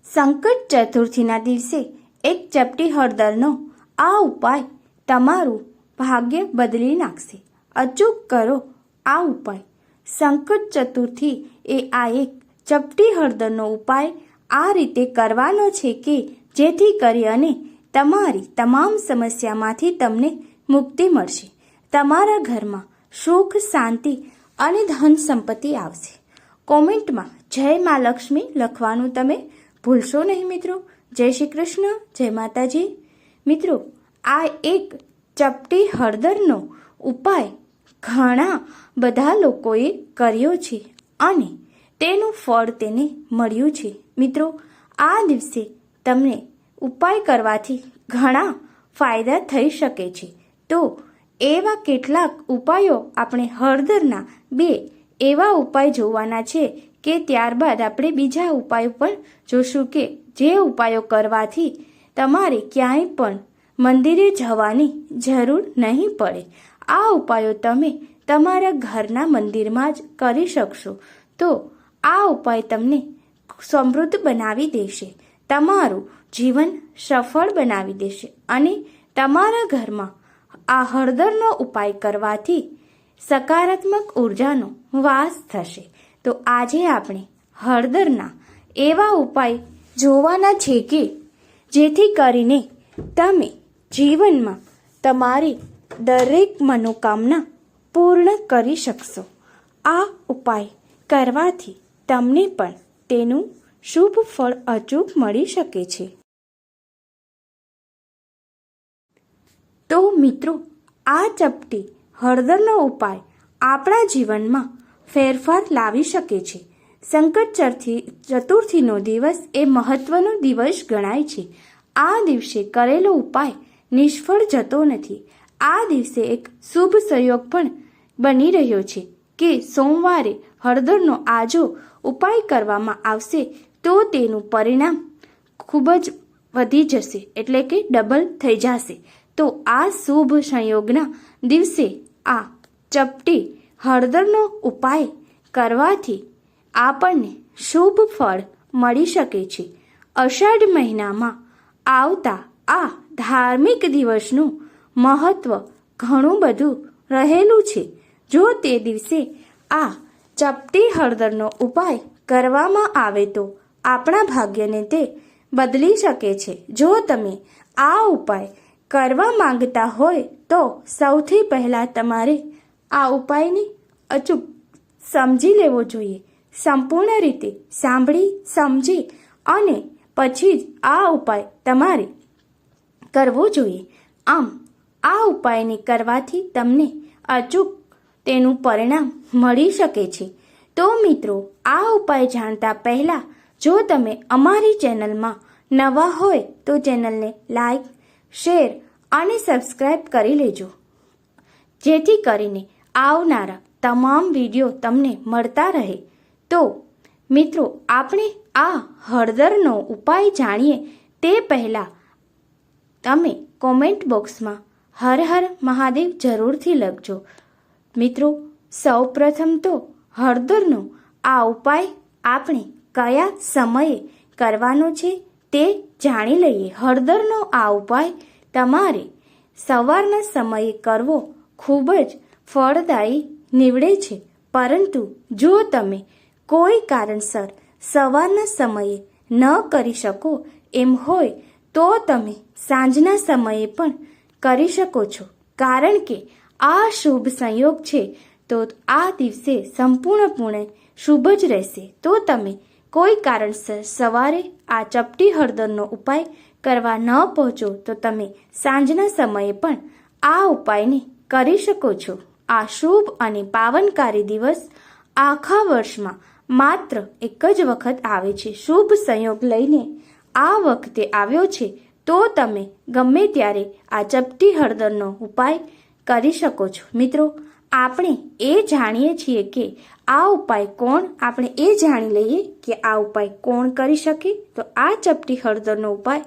સંકટ ચતુર્થીના દિવસે એક ચપટી હળદરનો આ ઉપાય તમારું ભાગ્ય બદલી નાખશે. અચૂક કરો આ ઉપાય. સંકટ ચતુર્થી એ આ એક ચપટી હળદરનો ઉપાય આ રીતે કરવાનો છે કે જેથી કરી અને તમારી તમામ સમસ્યામાંથી તમને મુક્તિ મળશે. તમારા ઘરમાં સુખ, શાંતિ અને ધન સંપત્તિ આવશે. કોમેન્ટમાં જય મા લક્ષ્મી લખવાનું તમે ભૂલશો નહીં મિત્રો. જય શ્રી કૃષ્ણ, જય માતાજી. મિત્રો, આ એક ચપટી હળદરનો ઉપાય ઘણા બધા લોકોએ કર્યો છે અને તેનું ફળ તેને મળ્યું છે. મિત્રો, આ દિવસે તમને ઉપાય કરવાથી ઘણા ફાયદા થઈ શકે છે. તો એવા કેટલાક ઉપાયો આપણે હળદરના 2 એવા ઉપાય જોવાના છે કે ત્યારબાદ આપણે બીજા ઉપાયો પણ જોશું કે જે ઉપાયો કરવાથી તમારે ક્યાંય પણ મંદિરે જવાની જરૂર નહીં પડે. આ ઉપાયો તમે તમારા ઘરના મંદિરમાં જ કરી શકશો. તો આ ઉપાય તમને સમૃદ્ધ બનાવી દેશે, તમારું જીવન સફળ બનાવી દેશે અને તમારા ઘરમાં આ હળદરનો ઉપાય કરવાથી સકારાત્મક ઉર્જાનો વાસ થશે. તો આજે આપણે હળદરના એવા ઉપાય જોવાના છે કે જેથી કરીને તમે જીવનમાં તમારી દરેક મનોકામના પૂર્ણ કરી શકશો. આ ઉપાય કરવાથી તમને પણ તેનું શુભ ફળ અચૂક મળી શકે છે. તો મિત્રો, આ ચપટી હળદરનો ઉપાય આપણા જીવનમાં ફેરફાર લાવી શકે છે. સંકટ ચતુર્થીનો દિવસ એ મહત્વનો દિવસ ગણાય છે. આ દિવસે કરેલો ઉપાય નિષ્ફળ જતો નથી. આ દિવસે એક શુભ સંયોગ પણ બની રહ્યો છે કે સોમવારે હળદરનો આજો ઉપાય કરવામાં આવશે તો તેનું પરિણામ ખૂબ જ વધી જશે, એટલે કે ડબલ થઈ જશે. તો આ શુભ સંયોગના દિવસે આ ચપટી હળદરનો ઉપાય કરવાથી આપણને શુભ ફળ મળી શકે છે. અષાઢ મહિનામાં આવતા આ ધાર્મિક દિવસનું મહત્વ ઘણું બધું રહેલું છે. જો તે દિવસે આ ચપટી હળદરનો ઉપાય કરવામાં આવે તો આપણા ભાગ્યને તે બદલી શકે છે. જો તમે આ ઉપાય કરવા માંગતા હોય તો સૌથી પહેલાં તમારે આ ઉપાયને અચૂક સમજી લેવો જોઈએ. સંપૂર્ણ રીતે સાંભળી સમજી અને પછી જ આ ઉપાય તમારે કરવો જોઈએ. આમ આ ઉપાયને કરવાથી તમને અચૂક તેનું પરિણામ મળી શકે છે. તો મિત્રો, આ ઉપાય જાણતા પહેલાં જો તમે અમારી ચેનલમાં નવા હોય તો ચેનલને લાઈક, શેર અને સબસ્ક્રાઈબ કરી લેજો, જેથી કરીને આવનારા તમામ વિડીયો તમને મળતા રહે. તો મિત્રો, આપણે આ હળદરનો ઉપાય જાણીએ તે પહેલાં તમે કોમેન્ટ બોક્સમાં હર હર મહાદેવ જરૂરથી લખજો. મિત્રો, સૌ પ્રથમ તો હળદરનો આ ઉપાય આપણે કયા સમયે કરવાનો છે તે જાણી લઈએ. હળદરનો આ ઉપાય તમારે સવારના સમયે કરવો ખૂબ જ ફળદાયી નીવડે છે. પરંતુ જો તમે કોઈ કારણસર સવારના સમયે ન કરી શકો એમ હોય તો તમે સાંજના સમયે પણ કરી શકો છો, કારણ કે આ શુભ સંયોગ છે. તો આ દિવસે સંપૂર્ણપણે શુભ જ રહેશે. તો તમે કોઈ કારણસર સવારે આ ચપટી હળદરનો ઉપાય કરવા ન પહોંચો તો તમે સાંજના સમયે પણ આ ઉપાયને કરી શકો છો. આ શુભ અને પાવનકારી દિવસ આખા વર્ષમાં માત્ર એક જ વખત આવે છે. શુભ સંયોગ લઈને આ વખતે આવ્યો છે તો તમે ગમે ત્યારે આ ચપટી હળદરનો ઉપાય કરી શકો છો. મિત્રો, આપણે એ જાણીએ છીએ કે આ ઉપાય આપણે એ જાણી લઈએ કે આ ઉપાય કોણ કરી શકે. તો આ ચપટી હળદરનો ઉપાય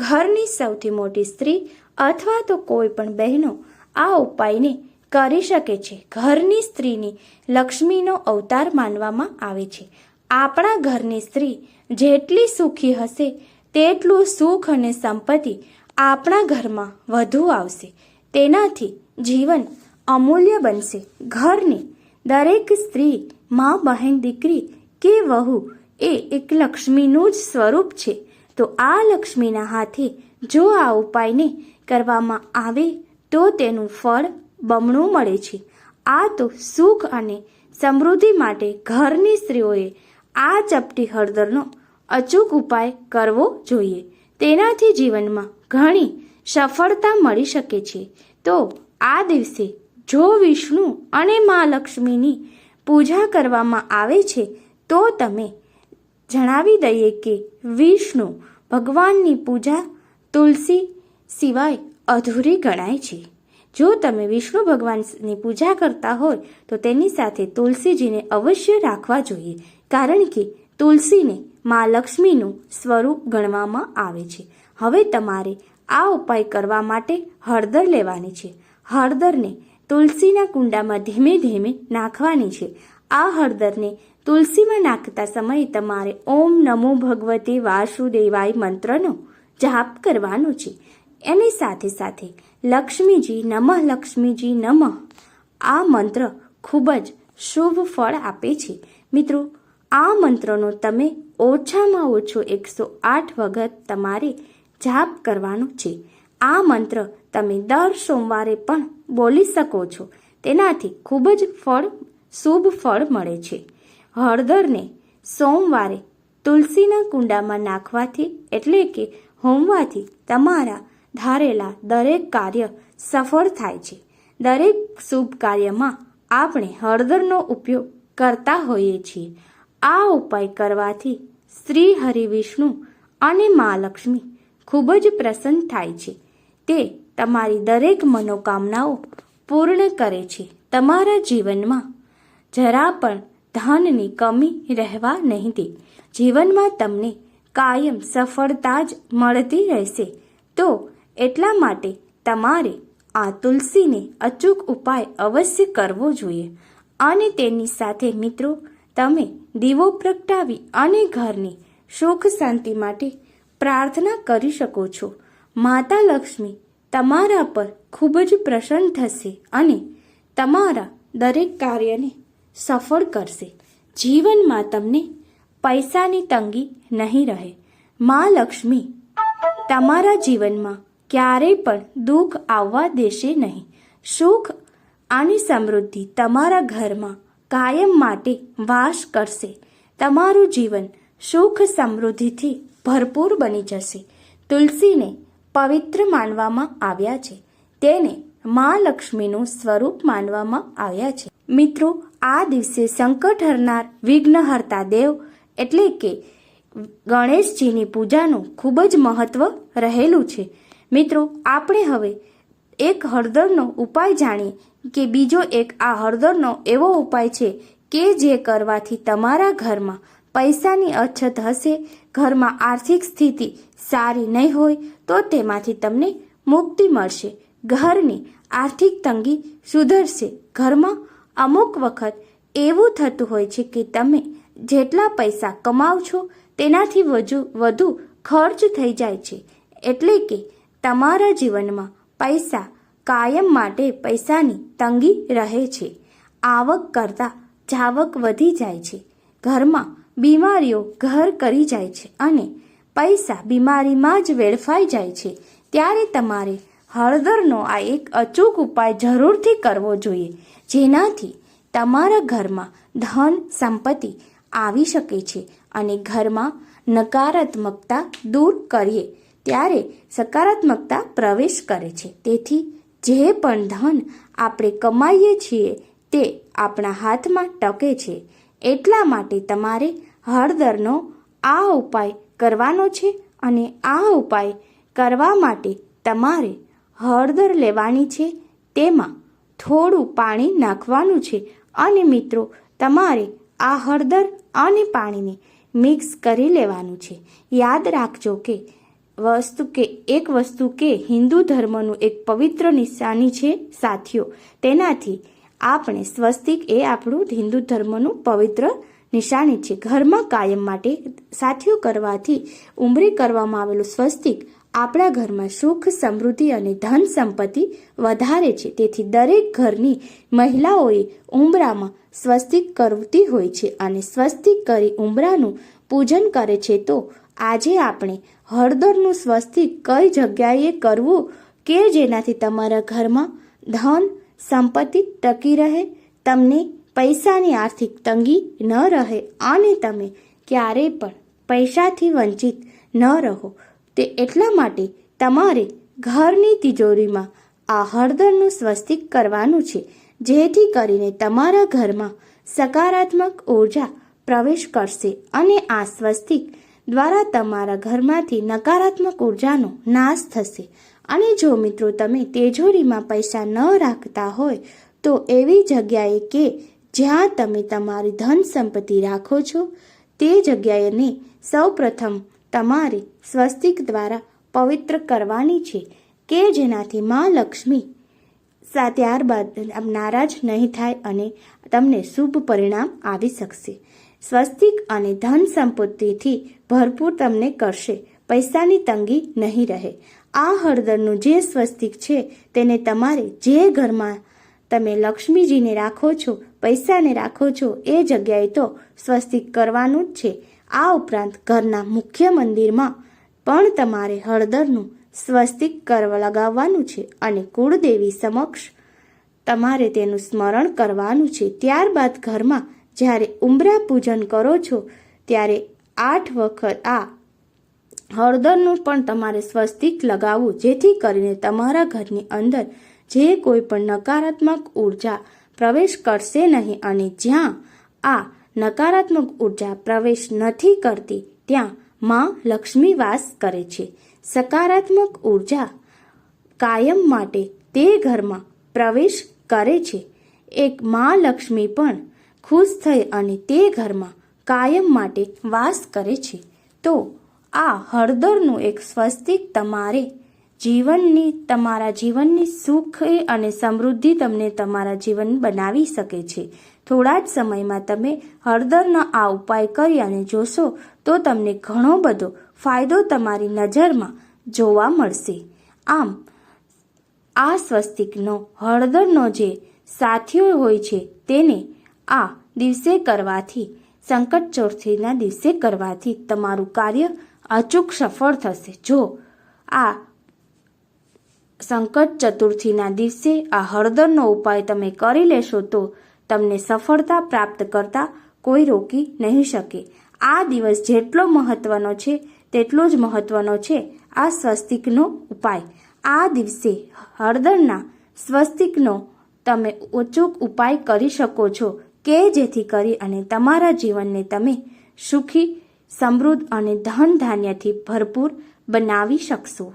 ઘરની સૌથી મોટી સ્ત્રી અથવા તો કોઈ પણ બહેનો આ ઉપાયને કરી શકે છે. ઘરની સ્ત્રીની લક્ષ્મીનો અવતાર માનવામાં આવે છે. આપણા ઘરની સ્ત્રી જેટલી સુખી હશે તેટલું સુખ અને સંપત્તિ આપણા ઘરમાં વધુ આવશે. તેનાથી જીવન અમૂલ્ય બનશે. ઘરની દરેક સ્ત્રી, મા, બહેન, દીકરી કે વહુ એ એક લક્ષ્મીનું જ સ્વરૂપ છે. તો આ લક્ષ્મીના હાથે જો આ ઉપાયને કરવામાં આવે તો તેનું ફળ બમણું મળે છે. આ તો સુખ અને સમૃદ્ધિ માટે ઘરની સ્ત્રીઓએ આ ચપટી હળદરનો અચૂક ઉપાય કરવો જોઈએ. તેનાથી જીવનમાં ઘણી સફળતા મળી શકે છે. તો આ દિવસે જો વિષ્ણુ અને મા લક્ષ્મીની પૂજા કરવામાં આવે છે તો તમે જણાવી દઈએ કે વિષ્ણુ ભગવાનની પૂજા તુલસી સિવાય અધૂરી ગણાય છે. જો તમે વિષ્ણુ ભગવાનની પૂજા કરતા હોય તો તેની સાથે તુલસીજીને અવશ્ય રાખવા જોઈએ, કારણ કે તુલસીને મા લક્ષ્મીનું સ્વરૂપ ગણવામાં આવે છે. હવે તમારે આ ઉપાય કરવા માટે હળદર લેવાની છે. હળદરને તુલસીના કુંડામાં ધીમે ધીમે નાખવાની છે. આ હળદરને તુલસીમાં નાખતા સમયે તમારે ઓમ નમો ભગવતે વાસુદેવાય મંત્રનો જાપ કરવાનો છે. એની સાથે સાથે લક્ષ્મીજી નમઃ આ મંત્ર ખૂબ જ શુભ ફળ આપે છે. મિત્રો, આ મંત્રનો તમે ઓછામાં ઓછો 108 વખત તમારે જાપ કરવાનો છે. આ મંત્ર તમે દર સોમવારે પણ બોલી શકો છો. તેનાથી ખૂબ જ શુભ ફળ મળે છે. હળદરને સોમવારે તુલસીના કુંડામાં નાખવાથી એટલે કે હોમવાથી તમારા ધારેલા દરેક કાર્ય સફળ થાય છે. દરેક શુભ કાર્યમાં આપણે હળદરનો ઉપયોગ કરતા હોઈએ છીએ. આ ઉપાય કરવાથી શ્રી હરિ વિષ્ણુ અને મા લક્ષ્મી ખૂબ જ પ્રસન્ન થાય છે. તે તમારી દરેક મનોકામનાઓ પૂર્ણ કરે છે. તમારા જીવનમાં જરા પણ ધનની કમી રહેવા નહીં દે. જીવનમાં તમને કાયમ સફળતા જ મળતી રહેશે. તો એટલા માટે તમારે આ તુલસીને અચૂક ઉપાય અવશ્ય કરવો જોઈએ. અને તેની સાથે મિત્રો, તમે દીવો પ્રગટાવી અને ઘરની સુખ શાંતિ માટે પ્રાર્થના કરી શકો છો. માતા લક્ષ્મી તમારા પર ખૂબ જ પ્રસન્ન થશે અને તમારા દરેક કાર્યને સફળ કરશે. જીવનમાં તમને પૈસાની તંગી નહીં રહે. મા લક્ષ્મી તમારા જીવનમાં ક્યારેય પણ દુઃખ આવવા દેશે નહીં. સુખ અને સમૃદ્ધિ તમારા ઘરમાં કાયમ માટે વાસ કરશે. તમારું જીવન સુખ સમૃદ્ધિથી ભરપૂર બની જશે. તુલસીને પવિત્ર માનવામાં આવ્યા છે. તેને મા લક્ષ્મીનું સ્વરૂપ માનવામાં આવ્યા છે. મિત્રો, આ દિવસે સંકટ હરનાર વિઘ્નહર્તા દેવ એટલે કે ગણેશજીની પૂજાનું ખૂબ જ મહત્વ રહેલું છે. મિત્રો, આપણે હવે એક હળદરનો ઉપાય જાણીએ કે બીજો એક આ હળદરનો એવો ઉપાય છે કે જે કરવાથી તમારા ઘરમાં પૈસાની અછત હશે, ઘરમાં આર્થિક સ્થિતિ સારી નહીં હોય તો તેમાંથી તમને મુક્તિ મળશે. ઘરની આર્થિક તંગી સુધરશે. ઘરમાં અમુક વખત એવું થતું હોય છે કે તમે જેટલા પૈસા કમાવ છો તેનાથી વધુ ખર્ચ થઈ જાય છે. એટલે કે તમારા જીવનમાં પૈસા કાયમ માટે પૈસાની તંગી રહે છે. આવક કરતાં જાવક વધી જાય છે. ઘરમાં બીમારીઓ ઘર કરી જાય છે અને પૈસા બીમારીમાં જ વેડફાઈ જાય છે. ત્યારે તમારે હળદરનો આ એક અચૂક ઉપાય જરૂરથી કરવો જોઈએ, જેનાથી તમારા ઘરમાં ધન સંપત્તિ આવી શકે છે અને ઘરમાં નકારાત્મકતા દૂર કરીએ ત્યારે સકારાત્મકતા પ્રવેશ કરે છે. તેથી જે પણ ધન આપણે કમાઈએ છીએ તે આપણા હાથમાં ટકે છે. એટલા માટે તમારે હળદરનો આ ઉપાય કરવાનો છે. અને આ ઉપાય કરવા માટે તમારે હળદર લેવાની છે, તેમાં થોડું પાણી નાખવાનું છે અને મિત્રો, તમારે આ હળદર અને પાણીને મિક્સ કરી લેવાનું છે. યાદ રાખજો કે એક વસ્તુ કે હિન્દુ ધર્મનું એક પવિત્ર નિશાની છે સાથીઓ. તેનાથી આપણે સ્વસ્તિક એ આપણું હિન્દુ ધર્મનું પવિત્ર નિશાની છે. ઘરમાં કાયમ માટે સાથીઓ કરવાથી ઉંબરે કરવામાં આવેલું સ્વસ્તિક આપણા ઘરમાં સુખ, સમૃદ્ધિ અને ધન સંપત્તિ વધારે છે. તેથી દરેક ઘરની મહિલાઓએ ઉંબરામાં સ્વસ્તિક કરતી હોય છે અને સ્વસ્તિક કરી ઉંબરાનું પૂજન કરે છે. તો આજે આપણે હળદરનું સ્વસ્તિક કઈ જગ્યાએ કરવું કે જેનાથી તમારા ઘરમાં ધન સંપત્તિ ટકી રહે, તમને પૈસાની આર્થિક તંગી ન રહે અને તમે ક્યારેય પણ પૈસાથી વંચિત ન રહો. તે એટલા માટે તમારે ઘરની તિજોરીમાં આ હળદરનું સ્વસ્તિક કરવાનું છે, જેથી કરીને તમારા ઘરમાં સકારાત્મક ઉર્જા પ્રવેશ કરશે અને આ સ્વસ્તિક દ્વારા તમારા ઘરમાંથી નકારાત્મક ઉર્જાનો નાશ થશે. અને જો મિત્રો તમે તિજોરીમાં પૈસા ન રાખતા હોય તો એવી જગ્યાએ કે જ્યાં તમે તમારી ધન સંપત્તિ રાખો છો તે જગ્યાએને સૌપ્રથમ તમારે સ્વસ્તિક દ્વારા પવિત્ર કરવાની છે કે જેનાથી મા લક્ષ્મી ત્યારબાદ નારાજ નહીં થાય અને તમને શુભ પરિણામ આવી શકશે. સ્વસ્તિક અને ધન સંપત્તિથી ભરપૂર તમને કરશે, પૈસાની તંગી નહીં રહે. આ હળદરનું જે સ્વસ્તિક છે તેને તમારે જે ઘરમાં તમે લક્ષ્મીજીને રાખો છો, પૈસાને રાખો છો એ જગ્યાએ તો સ્વસ્તિક કરવાનું જ છે. આ ઉપરાંત ઘરના મુખ્ય મંદિરમાં પણ તમારે હળદરનું સ્વસ્તિક લગાવવાનું છે અને કુળદેવી સમક્ષ તમારે તેનું સ્મરણ કરવાનું છે. ત્યારબાદ ઘરમાં જ્યારે ઉંબરા પૂજન કરો છો ત્યારે 8 વખત આ હળદરનું પણ તમારે સ્વસ્તિક લગાવવું, જેથી કરીને તમારા ઘરની અંદર જે કોઈ પણ નકારાત્મક ઉર્જા પ્રવેશ કરશે નહીં અને જ્યાં આ નકારાત્મક ઉર્જા પ્રવેશ નથી કરતી ત્યાં માં લક્ષ્મી વાસ કરે છે. સકારાત્મક ઉર્જા કાયમ માટે તે ઘરમાં પ્રવેશ કરે છે. એક માં લક્ષ્મી પણ ખુશ થઈ અને તે ઘરમાં કાયમ માટે વાસ કરે છે. તો આ હળદરનું એક સ્વસ્તિક તમારા જીવનની સુખ અને સમૃદ્ધિ તમને તમારા જીવન બનાવી શકે છે. થોડા જ સમયમાં તમે હળદરનો આ ઉપાય કરી અને જોશો તો તમને ઘણો બધો ફાયદો તમારી નજરમાં જોવા મળશે. આમ આ સ્વસ્તિકનો હળદરનો જે સાથીઓ હોય છે તેને આ દિવસે કરવાથી, સંકટ ચતુર્થીના દિવસે કરવાથી તમારું કાર્ય અચૂક સફળ થશે. જો આ સંકટ ચતુર્થીના દિવસે આ હળદરનો ઉપાય તમે કરી લેશો તો તમને સફળતા પ્રાપ્ત કરતા કોઈ રોકી નહીં શકે. આ દિવસ જેટલો મહત્વનો છે તેટલો જ મહત્વનો છે આ સ્વસ્તિકનો ઉપાય. આ દિવસે હળદરના સ્વસ્તિકનો તમે અચૂક ઉપાય કરી શકો છો કે જેથી કરી અને તમારા જીવનને તમે સુખી, સમૃદ્ધ અને ધન ધાન્યથી ભરપૂર બનાવી શકશો.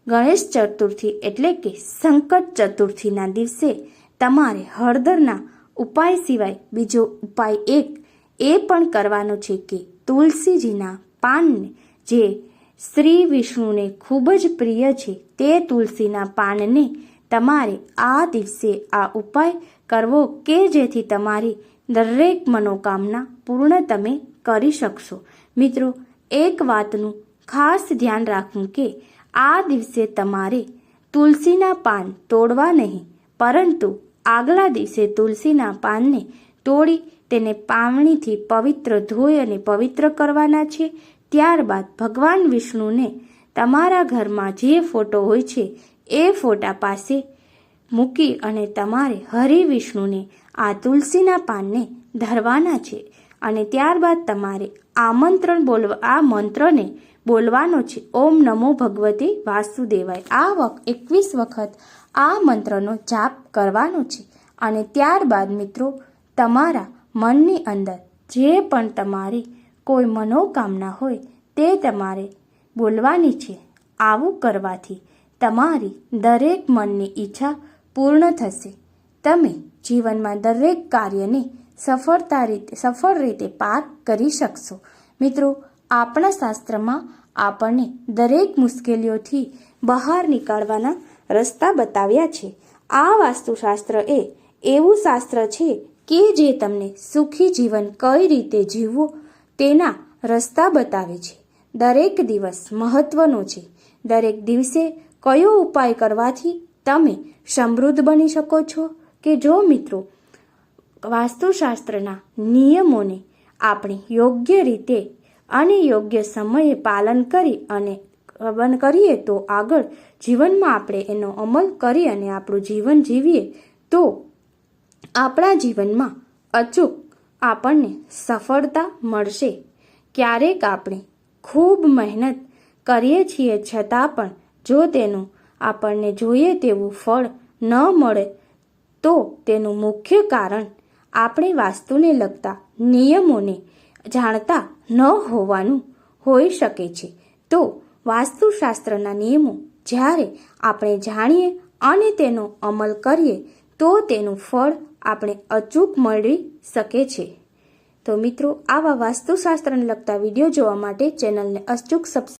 ગણેશ ચતુર્થી એટલે કે સંકટ ચતુર્થીના દિવસે તમારે હળદરના ઉપાય સિવાય બીજો ઉપાય એ પણ કરવાનો છે કે તુલસીજીના પાનને, જે શ્રી વિષ્ણુને ખૂબ જ પ્રિય છે, તે તુલસીના પાનને તમારે આ દિવસે આ ઉપાય કરવો કે જેથી તમારી દરેક મનોકામના પૂર્ણ તમે કરી શકશો. મિત્રો, એક વાતનું ખાસ ધ્યાન રાખવું કે આ દિવસે તમારે તુલસીના પાન તોડવા નહીં, પરંતુ આગલા દિવસે તુલસીના પાનને તોડી તેને પાણીથી પવિત્ર ધોઈ અને પવિત્ર કરવાના છે. ત્યારબાદ ભગવાન વિષ્ણુને તમારા ઘરમાં જે ફોટો હોય છે એ ફોટા પાસે મૂકી અને તમારે હરિ વિષ્ણુને આ તુલસીના પાનને ધરવાના છે અને ત્યારબાદ તમારે આ મંત્રને બોલવાનો છે. ઓમ નમો ભગવતે વાસુદેવાય. આ 21 વખત આ મંત્રનો જાપ કરવાનો છે અને ત્યારબાદ મિત્રો તમારા મનની અંદર જે પણ તમારી કોઈ મનોકામના હોય તે તમારે બોલવાની છે. આવું કરવાથી તમારી દરેક મનની ઈચ્છા પૂર્ણ થશે. તમે જીવનમાં દરેક કાર્યને સફળ રીતે પાર કરી શકશો. મિત્રો, આપણા શાસ્ત્રમાં આપણને દરેક મુશ્કેલીઓથી બહાર નીકળવાના રસ્તા બતાવ્યા છે. આ વાસ્તુશાસ્ત્ર એ એવું શાસ્ત્ર છે કે જે તમને સુખી જીવન કઈ રીતે જીવવું તેના રસ્તા બતાવે છે. દરેક દિવસ મહત્વનો છે. દરેક દિવસે કયો ઉપાય કરવાથી તમે સમૃદ્ધ બની શકો છો. કે જો મિત્રો વાસ્તુશાસ્ત્રના નિયમોને આપણે યોગ્ય રીતે અને યોગ્ય સમયે પાલન કરી અને કરીએ તો આગળ જીવનમાં આપણે એનો અમલ કરી અને આપણું જીવન જીવીએ તો આપણા જીવનમાં અચૂક આપણને સફળતા મળશે. ક્યારેક આપણે ખૂબ મહેનત કરીએ છીએ છતાં પણ જો તેનું આપણને જોઈએ તેવું ફળ ન મળે તો તેનું મુખ્ય કારણ આપણે વાસ્તુને લગતા નિયમોને જાણતા ન હોવાનું હોઈ શકે છે. તો વાસ્તુશાસ્ત્રના નિયમો જ્યારે આપણે જાણીએ અને તેનો અમલ કરીએ તો તેનું ફળ આપણે અચૂક મળી શકે છે. તો મિત્રો આવા વાસ્તુશાસ્ત્રને લગતા વિડીયો જોવા માટે ચેનલને અચૂક સબસ્ક્રાઇબ